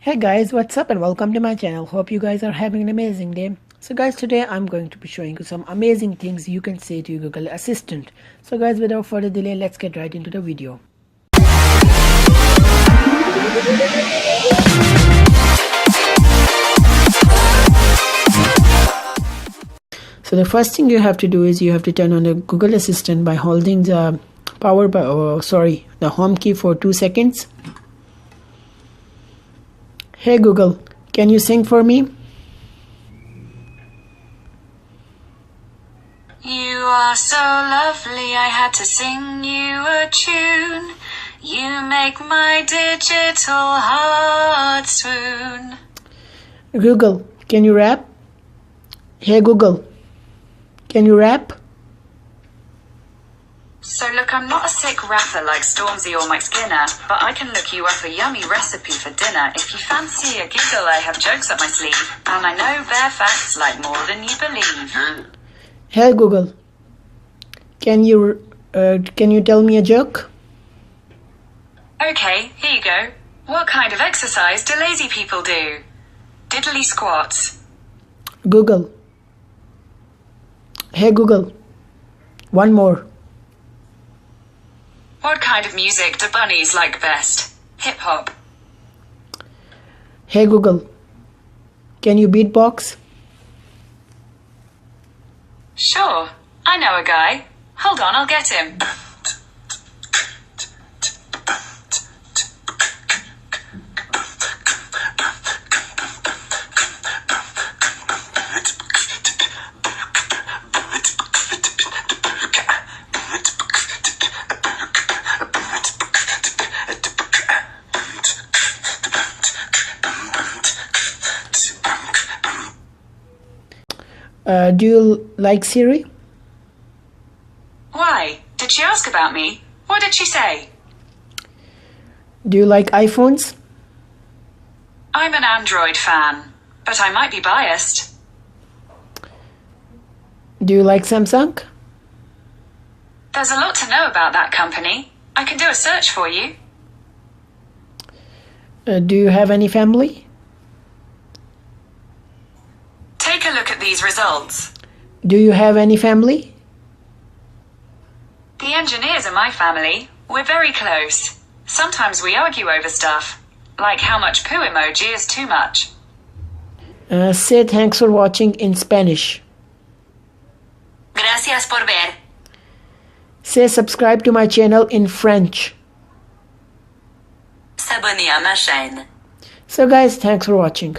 Hey guys, what's up and welcome to my channel. Hope you guys are having an amazing day. So guys, today I'm going to be showing you some amazing things you can say to your Google Assistant. So guys, without further delay, let's get right into the video. So the first thing you have to do is you have to turn on the Google Assistant by holding the the home key for 2 seconds. Hey Google, can you sing for me? You are so lovely, I had to sing you a tune. You make my digital heart swoon. Google, can you rap? Hey Google, can you rap? So look, I'm not a sick rapper like Stormzy or Mike Skinner, but I can look you up a yummy recipe for dinner. If you fancy a giggle, I have jokes up my sleeve, and I know bare facts like more than you believe. Hey Google, can you tell me a joke? Okay, here you go. What kind of exercise do lazy people do? Diddly squats. Google. Hey Google, one more. What kind of music do bunnies like best? Hip-hop. Hey Google, can you beatbox? Sure, I know a guy. Hold on, I'll get him. Do you like Siri? Why? Did she ask about me? What did she say? Do you like iPhones? I'm an Android fan, but I might be biased. Do you like Samsung? There's a lot to know about that company. I can do a search for you. Do you have any family? Take a look at these results. Do you have any family? The engineers are my family. We're very close. Sometimes we argue over stuff, like how much poo emoji is too much. Say thanks for watching in Spanish. Gracias por ver. Say subscribe to my channel in French. S'abonner à ma chaîne. So guys, thanks for watching.